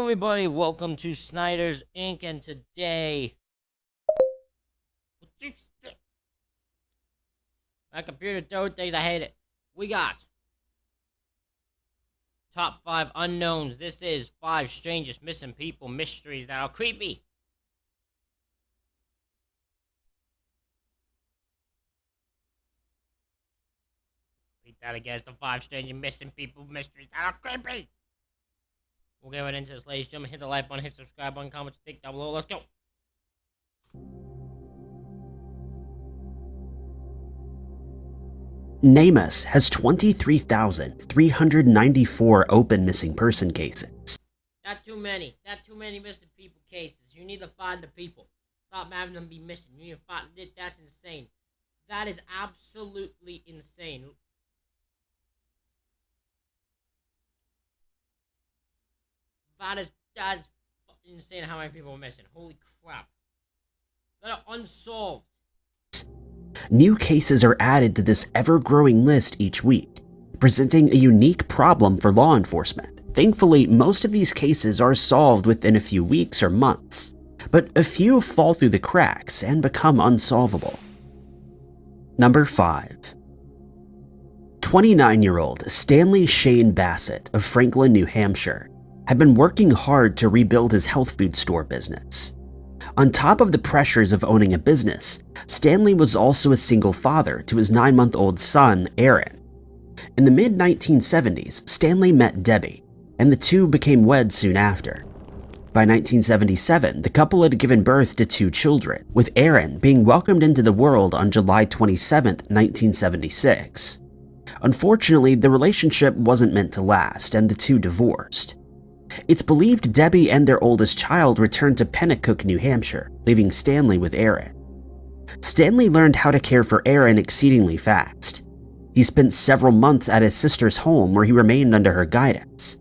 everybody, welcome to Snyder's Inc. And today, my computer throwing things, I hate it. We got top 5 unknowns. This is 5 strangest missing people mysteries that are creepy. Repeat that again, it's the 5 strangest missing people mysteries that are creepy. We'll get right into this, ladies and gentlemen. Hit the like button, hit the subscribe button, comment, think down below. Let's go. NamUs has 23,394 open missing person cases. Not too many. Not too many missing people cases. You need to find the people. Stop having them be missing. You need to find it. That's insane. That is absolutely insane. That is insane how many people are missing. Holy crap. That are unsolved. New cases are added to this ever-growing list each week, presenting a unique problem for law enforcement. Thankfully, most of these cases are solved within a few weeks or months, but a few fall through the cracks and become unsolvable. Number 5. 29-year-old Stanley Shane Bassett of Franklin, New Hampshire, had been working hard to rebuild his health food store business. On top of the pressures of owning a business, Stanley was also a single father to his 9-month-old son, Aaron. In the mid-1970s, Stanley met Debbie, and the two became wed soon after. By 1977, the couple had given birth to 2 children, with Aaron being welcomed into the world on July 27, 1976. Unfortunately, the relationship wasn't meant to last, and the two divorced. It's believed Debbie and their oldest child returned to Pennacook, New Hampshire, leaving Stanley with Aaron. Stanley learned how to care for Aaron exceedingly fast. He spent several months at his sister's home where he remained under her guidance.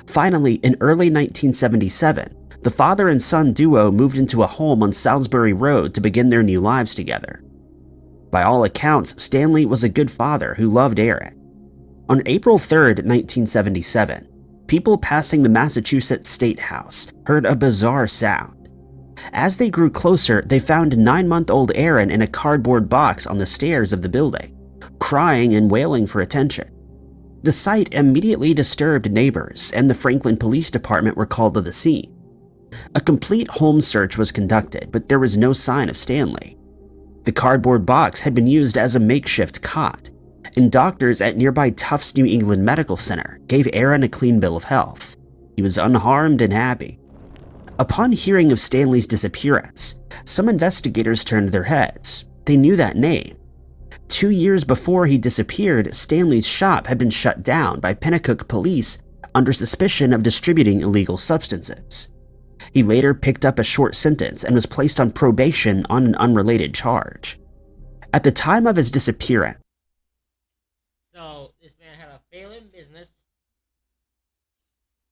Finally, in early 1977, the father and son duo moved into a home on Salisbury Road to begin their new lives together. By all accounts, Stanley was a good father who loved Aaron. On April 3, 1977, people passing the Massachusetts State House heard a bizarre sound. As they grew closer, they found 9-month-old Aaron in a cardboard box on the stairs of the building, crying and wailing for attention. The sight immediately disturbed neighbors, and the Franklin Police Department were called to the scene. A complete home search was conducted, but there was no sign of Stanley. The cardboard box had been used as a makeshift cot, and doctors at nearby Tufts New England Medical Center gave Aaron a clean bill of health. He was unharmed and happy. Upon hearing of Stanley's disappearance, some investigators turned their heads. They knew that name. 2 years before he disappeared, Stanley's shop had been shut down by Pennacook police under suspicion of distributing illegal substances. He later picked up a short sentence and was placed on probation on an unrelated charge. At the time of his disappearance, So, this man had a failing business.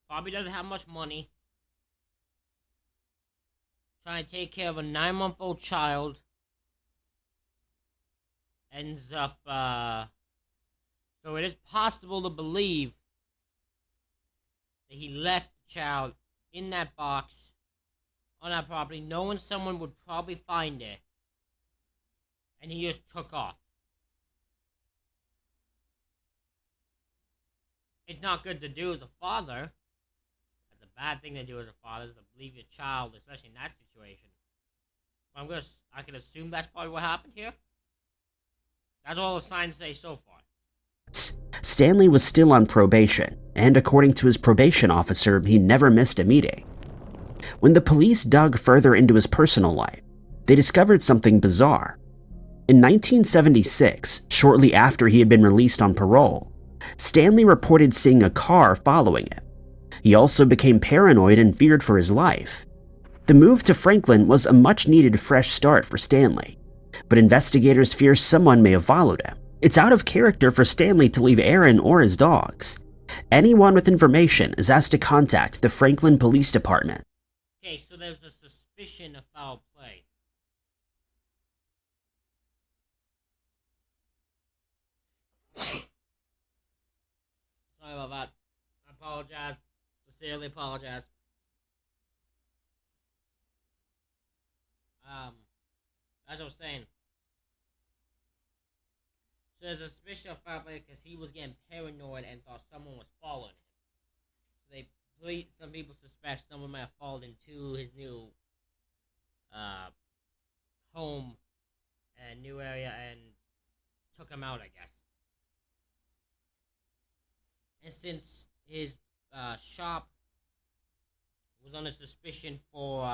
Probably doesn't have much money. Trying to take care of a 9-month-old child. Ends up, So it is possible to believe that he left the child in that box on that property, knowing someone would probably find it. And he just took off. It's not good to do as a father. That's a bad thing to do as a father, is to leave your child, especially in that situation. But I can assume that's probably what happened here. That's all the signs say so far. Stanley was still on probation, and according to his probation officer, he never missed a meeting. When the police dug further into his personal life, they discovered something bizarre. In 1976, shortly after he had been released on parole, Stanley reported seeing a car following him. He also became paranoid and feared for his life. The move to Franklin was a much-needed fresh start for Stanley, but investigators fear someone may have followed him. It's out of character for Stanley to leave Aaron or his dogs. Anyone with information is asked to contact the Franklin Police Department. Okay, so there's a suspicion of foul play. Sorry about that. I apologize. Sincerely apologize. 'Cause, like I said, this is a 5 strangest missing people mysteries that are creepy. Um, as I was saying, so there's a suspicion of foul play because he was getting paranoid and thought someone was following him. So some people suspect someone might have fallen into his new uh, home and new area and took him out, I guess. And since his shop was under suspicion for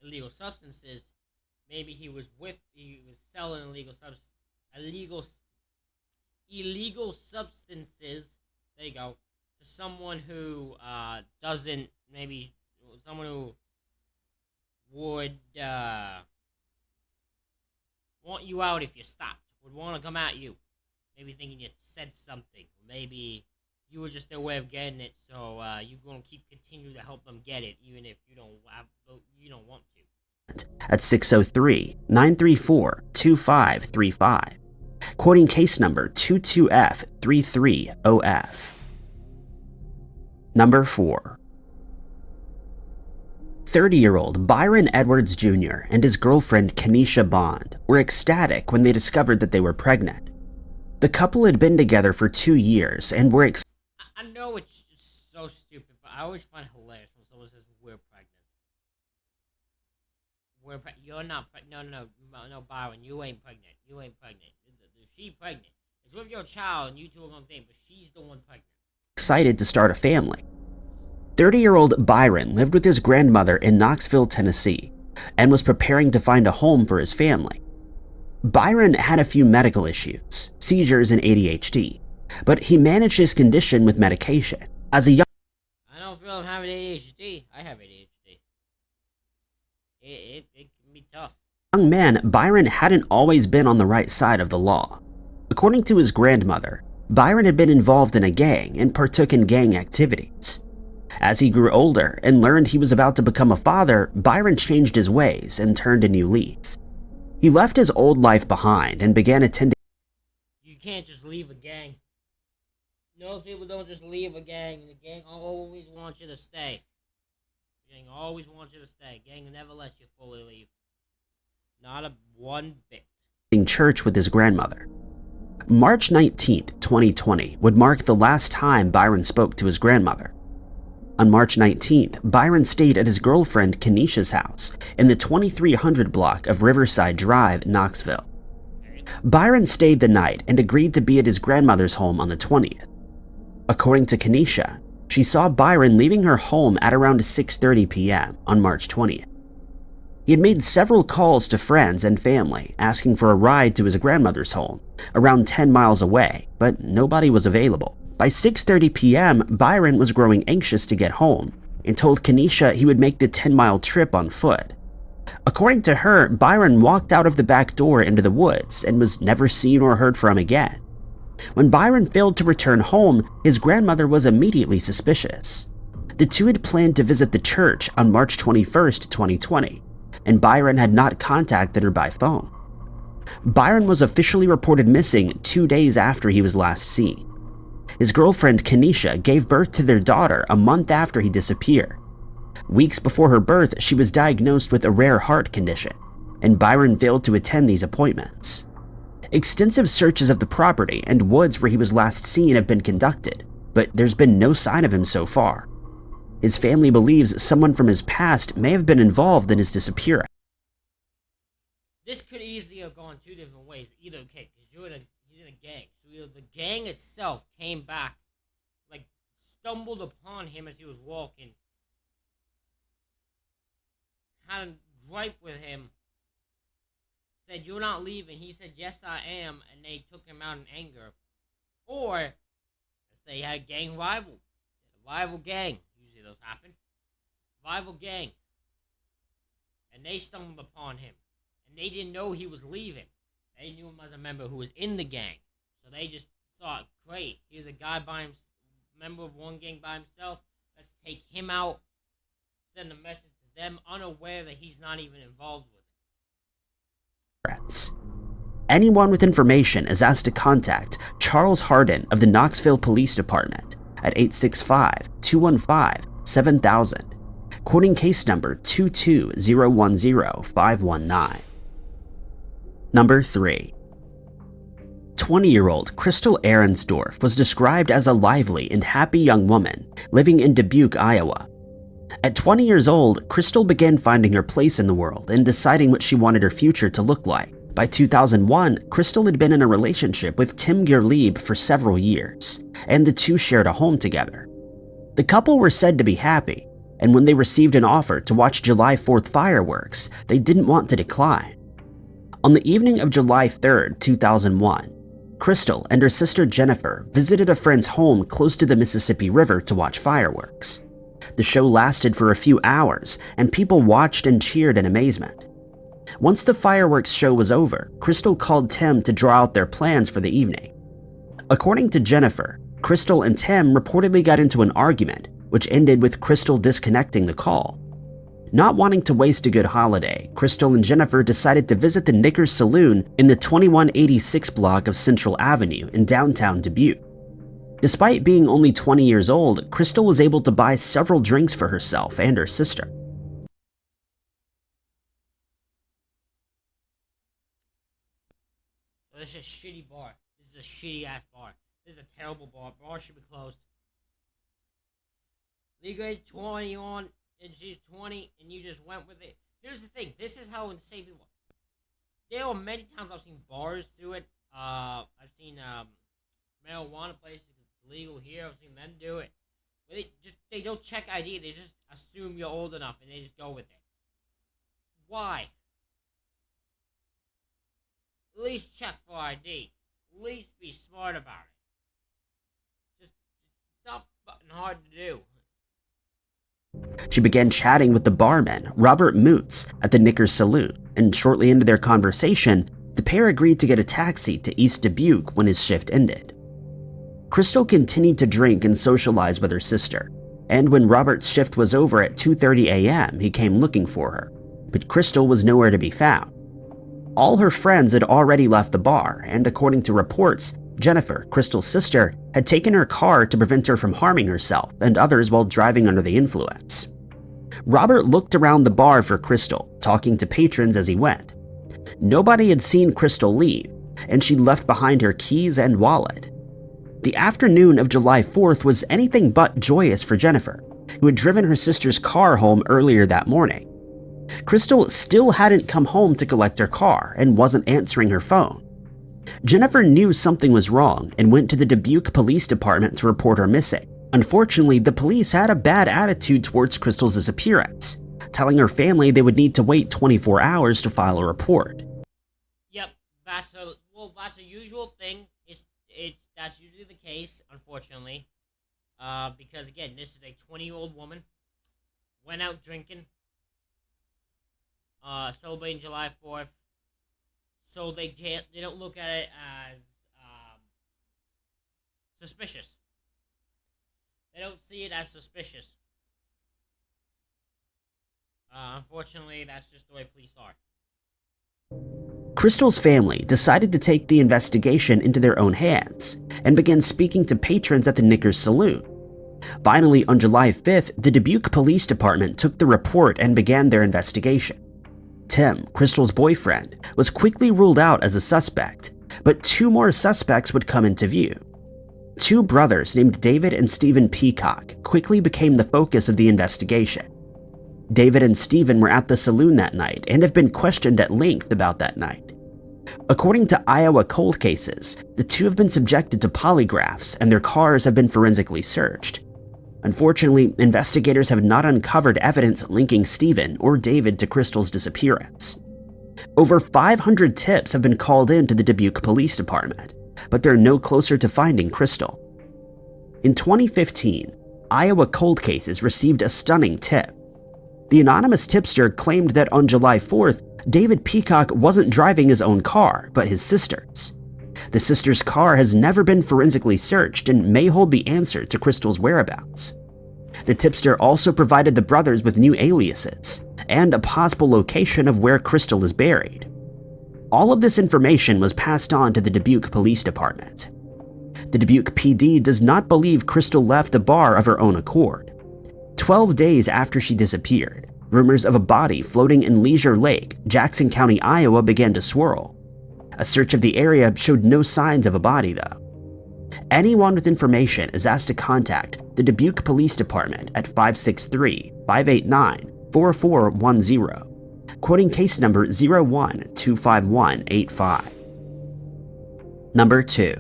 illegal substances, maybe he was selling illegal substances. There you go. To someone who doesn't, maybe someone who would want you out if you stopped, would want to come at you, maybe thinking you said something, maybe you were just their way of getting it, so you're gonna continue to help them get it, even if you don't want to. At 603-934-2535, quoting case number 22F330F. Number 4. 30-year-old Byron Edwards Jr. and his girlfriend Kenesha Bond were ecstatic when they discovered that they were pregnant. The couple had been together for 2 years and were I know it's so stupid, but I always find it hilarious when someone says we're pregnant. You're not pregnant. No, Byron, you ain't pregnant. She pregnant. It's with your child, and you two are gonna think, but she's the one pregnant. excited to start a family. 30-year-old Byron lived with his grandmother in Knoxville, Tennessee, and was preparing to find a home for his family. Byron had a few medical issues, seizures and ADHD, but he managed his condition with medication. As a young I don't feel I'm having ADHD. I have ADHD. It can be tough. young man, Byron hadn't always been on the right side of the law. According to his grandmother, Byron had been involved in a gang and partook in gang activities. As he grew older and learned he was about to become a father, Byron changed his ways and turned a new leaf. He left his old life behind and began attending. You can't just leave a gang. Those people don't just leave a gang. The gang always wants you to stay. The gang always wants you to stay. Gang never lets you fully leave. Not a one bit. Church with his grandmother. March 19th, 2020 would mark the last time Byron spoke to his grandmother. On March 19th, Byron stayed at his girlfriend Kenesha's house in the 2300 block of Riverside Drive, Knoxville. Byron stayed the night and agreed to be at his grandmother's home on the 20th. According to Kenesha, she saw Byron leaving her home at around 6:30 p.m. on March 20th. He had made several calls to friends and family asking for a ride to his grandmother's home, around 10 miles away, but nobody was available. By 6:30 p.m., Byron was growing anxious to get home and told Kenesha he would make the 10-mile trip on foot. According to her, Byron walked out of the back door into the woods and was never seen or heard from again. When Byron failed to return home, his grandmother was immediately suspicious. The two had planned to visit the church on March 21st, 2020, and Byron had not contacted her by phone. Byron was officially reported missing 2 days after he was last seen. His girlfriend Kenesha gave birth to their daughter a month after he disappeared. Weeks before her birth, she was diagnosed with a rare heart condition, and Byron failed to attend these appointments. Extensive searches of the property and woods where he was last seen have been conducted, but there's been no sign of him so far. His family believes someone from his past may have been involved in his disappearance. This could easily have gone two different ways. Either, okay, because he's in a gang. So either the gang itself came back, like, stumbled upon him as he was walking, had a gripe with him, said, "You're not leaving." He said, "Yes, I am," and they took him out in anger. Or, they had a gang rival. A rival gang. Usually those happen. Rival gang. And they stumbled upon him. And they didn't know he was leaving. They knew him as a member who was in the gang. So they just thought, great, here's a guy member of one gang by himself. Let's take him out. Send a message to them, unaware that he's not even involved with it. Anyone with information is asked to contact Charles Hardin of the Knoxville Police Department at 865-215-7000. quoting case number 220100519. Number 3. 20-year-old Crystal Ahrensdorf was described as a lively and happy young woman living in Dubuque, Iowa. At 20 years old, Crystal began finding her place in the world and deciding what she wanted her future to look like. By 2001, Crystal had been in a relationship with Tim Gerlieb for several years, and the two shared a home together. The couple were said to be happy, and when they received an offer to watch July 4th fireworks, they didn't want to decline. On the evening of July 3rd, 2001, Crystal and her sister Jennifer visited a friend's home close to the Mississippi River to watch fireworks. The show lasted for a few hours, and people watched and cheered in amazement. Once the fireworks show was over, Crystal called Tim to draw out their plans for the evening. According to Jennifer, Crystal and Tim reportedly got into an argument, which ended with Crystal disconnecting the call. Not wanting to waste a good holiday, Crystal and Jennifer decided to visit the Knickers Saloon in the 2186 block of Central Avenue in downtown Dubuque. Despite being only 20 years old, Crystal was able to buy several drinks for herself and her sister. So this is a shitty bar. This is a shitty ass bar. This is a terrible bar. Bar should be closed. Legal age 21 and she's 20 and you just went with it. Here's the thing. This is how insane people are. There are many times I've seen bars do it. I've seen marijuana places. Legal here. I've seen them do it. But they don't check ID. They just assume you're old enough and they just go with it. Why? At least check for ID. At least be smart about it. Just not fucking hard to do. She began chatting with the barman, Robert Moots, at the Knickers Saloon, and shortly into their conversation, the pair agreed to get a taxi to East Dubuque when his shift ended. Crystal continued to drink and socialize with her sister, and when Robert's shift was over at 2:30 a.m., he came looking for her, but Crystal was nowhere to be found. All her friends had already left the bar, and according to reports, Jennifer, Crystal's sister, had taken her car to prevent her from harming herself and others while driving under the influence. Robert looked around the bar for Crystal, talking to patrons as he went. Nobody had seen Crystal leave, and she left behind her keys and wallet. The afternoon of July 4th was anything but joyous for Jennifer, who had driven her sister's car home earlier that morning. Crystal still hadn't come home to collect her car and wasn't answering her phone. Jennifer knew something was wrong and went to the Dubuque Police Department to report her missing. Unfortunately, the police had a bad attitude towards Crystal's disappearance, telling her family they would need to wait 24 hours to file a report. Yep, that's a usual thing. That's usually the case, unfortunately, because again, this is a 20-year-old woman, went out drinking, celebrating July 4th, so they don't look at it as suspicious. They don't see it as suspicious. Unfortunately, that's just the way police are. Crystal's family decided to take the investigation into their own hands and began speaking to patrons at the Knickers Saloon. Finally, on July 5th, the Dubuque Police Department took the report and began their investigation. Tim, Crystal's boyfriend, was quickly ruled out as a suspect, but two more suspects would come into view. Two brothers named David and Stephen Peacock quickly became the focus of the investigation. David and Stephen were at the saloon that night and have been questioned at length about that night. According to Iowa cold cases, the two have been subjected to polygraphs and their cars have been forensically searched. Unfortunately, investigators have not uncovered evidence linking Stephen or David to Crystal's disappearance. Over 500 tips have been called in to the Dubuque Police Department, but they're no closer to finding Crystal. In 2015, Iowa cold cases received a stunning tip. The anonymous tipster claimed that on July 4th, David Peacock wasn't driving his own car, but his sister's. The sister's car has never been forensically searched and may hold the answer to Crystal's whereabouts. The tipster also provided the brothers with new aliases and a possible location of where Crystal is buried. All of this information was passed on to the Dubuque Police Department. The Dubuque PD does not believe Crystal left the bar of her own accord. 12 days after she disappeared, rumors of a body floating in Leisure Lake, Jackson County, Iowa began to swirl. A search of the area showed no signs of a body, though. Anyone with information is asked to contact the Dubuque Police Department at 563-589-4410, quoting case number 0125185. Number 2.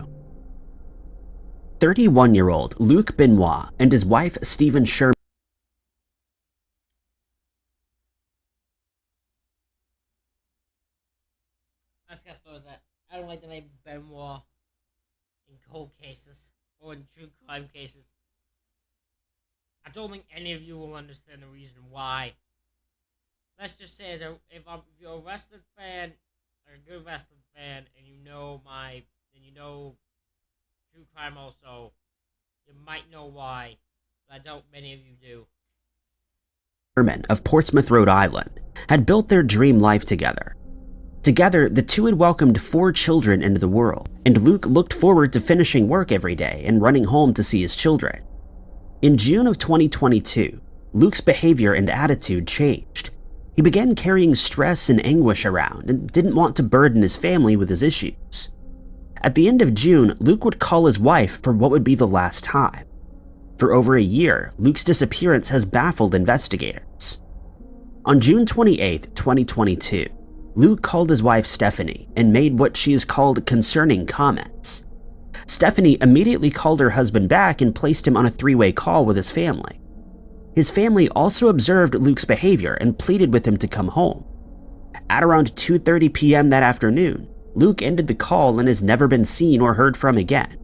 31-year-old Luc Benoit and his wife Stephen Sherman. I just gotta throw that. I don't like the name Benoit in cold cases or in true crime cases. I don't think any of you will understand the reason why. Let's just say, if you're a wrestling fan or a good wrestling fan, and you know true crime also, you might know why, but I doubt many of you do. Sherman of Portsmouth, Rhode Island, had built their dream life together. Together, the two had welcomed 4 children into the world, and Luc looked forward to finishing work every day and running home to see his children. In June of 2022, Luc's behavior and attitude changed. He began carrying stress and anguish around and didn't want to burden his family with his issues. At the end of June, Luc would call his wife for what would be the last time. For over a year, Luc's disappearance has baffled investigators. On June 28, 2022, Luc called his wife Stephanie and made what she has called concerning comments. Stephanie immediately called her husband back and placed him on a 3-way call with his family. His family also observed Luc's behavior and pleaded with him to come home. At around 2:30 p.m. that afternoon, Luc ended the call and has never been seen or heard from again.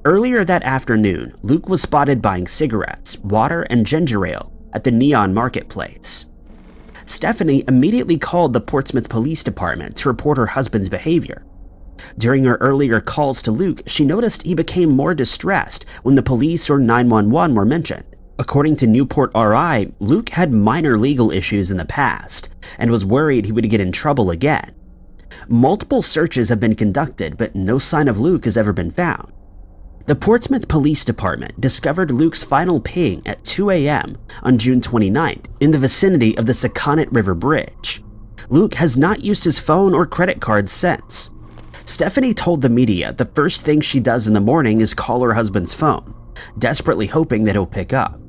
Earlier that afternoon, Luc was spotted buying cigarettes, water, and ginger ale at the Neon Marketplace. Stephanie immediately called the Portsmouth Police Department to report her husband's behavior. During her earlier calls to Luc, she noticed he became more distressed when the police or 911 were mentioned. According to Newport RI, Luc had minor legal issues in the past and was worried he would get in trouble again. Multiple searches have been conducted, but no sign of Luc has ever been found. The Portsmouth Police Department discovered Luc's final ping at 2 a.m. on June 29th in the vicinity of the Saconnet River Bridge. Luc has not used his phone or credit card since. Stephanie told the media the first thing she does in the morning is call her husband's phone, desperately hoping that he'll pick up.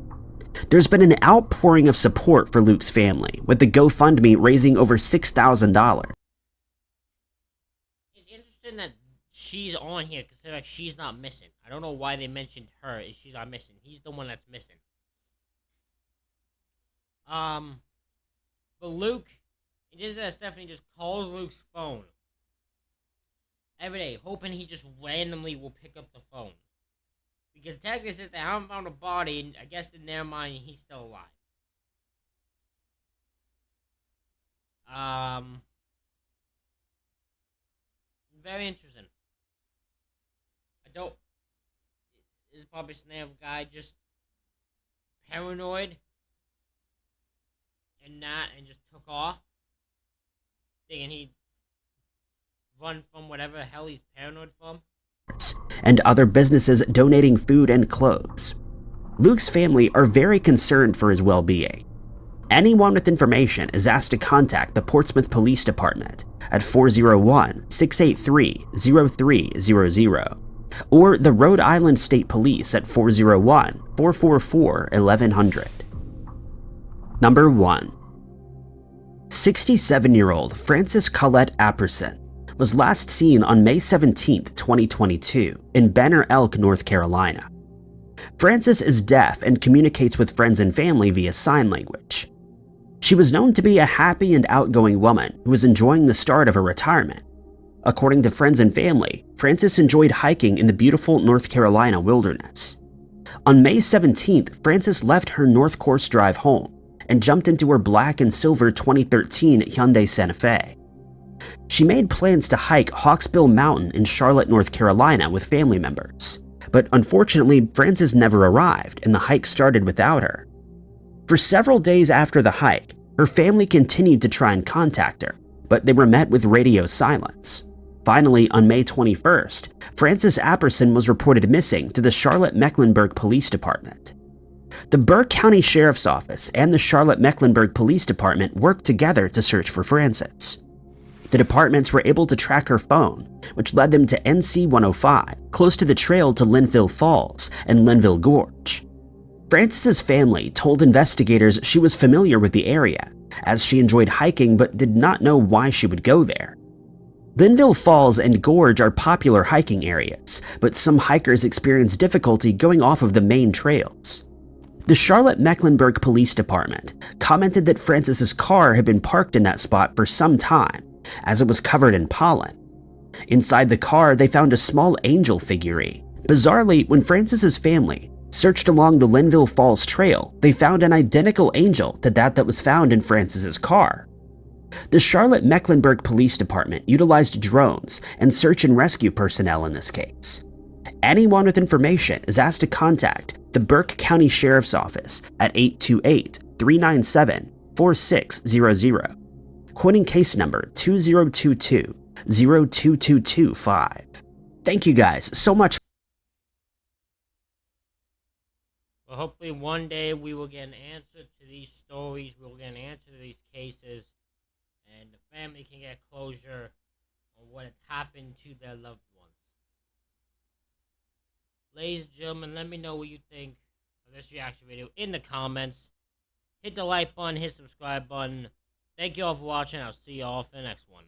There's been an outpouring of support for Luc's family, with the GoFundMe raising over $6,000. It's interesting that she's on here because like she's not missing. I don't know why they mentioned her if she's not missing. He's the one that's missing. But Luc, it just that Stephanie just calls Luc's phone every day, hoping he just randomly will pick up the phone. Because technically since they haven't found a body, and I guess in their mind he's still alive. Very interesting. This is probably a guy just paranoid and just took off, thinking he'd run from whatever the hell he's paranoid from. And other businesses donating food and clothes. Luc's family are very concerned for his well-being. Anyone with information is asked to contact the Portsmouth Police Department at 401-683-0300 or the Rhode Island State Police at 401-444-1100. Number 1. 67-year-old Frances Colette Apperson was last seen on May 17, 2022 in Banner Elk, North Carolina. Frances is deaf and communicates with friends and family via sign language. She was known to be a happy and outgoing woman who was enjoying the start of her retirement. According to friends and family, Frances enjoyed hiking in the beautiful North Carolina wilderness. On May 17th, Frances left her North Course Drive home and jumped into her black and silver 2013 Hyundai Santa Fe. She made plans to hike Hawksbill Mountain in Charlotte, North Carolina with family members, but unfortunately, Frances never arrived and the hike started without her. For several days after the hike, her family continued to try and contact her, but they were met with radio silence. Finally, on May 21st, Frances Apperson was reported missing to the Charlotte-Mecklenburg Police Department. The Burke County Sheriff's Office and the Charlotte-Mecklenburg Police Department worked together to search for Frances. The departments were able to track her phone, which led them to NC 105, close to the trail to Linville Falls and Linville Gorge. Frances's family told investigators she was familiar with the area, as she enjoyed hiking but did not know why she would go there. Linville Falls and Gorge are popular hiking areas, but some hikers experience difficulty going off of the main trails. The Charlotte-Mecklenburg Police Department commented that Frances's car had been parked in that spot for some time, as it was covered in pollen. Inside the car, they found a small angel figurine. Bizarrely, when Frances's family searched along the Linville Falls Trail, they found an identical angel to that was found in Frances's car. The Charlotte-Mecklenburg Police Department utilized drones and search and rescue personnel in this case. Anyone with information is asked to contact the Burke County Sheriff's Office at 828-397-4600, quoting case number 2022-022225. Thank you guys so much. Well, hopefully one day we will get an answer to these stories, we will get an answer to these cases, and the family can get closure on what has happened to their loved ones. Ladies and gentlemen, let me know what you think of this reaction video in the comments. Hit the like button, hit the subscribe button. Thank you all for watching. I'll see you all for the next one.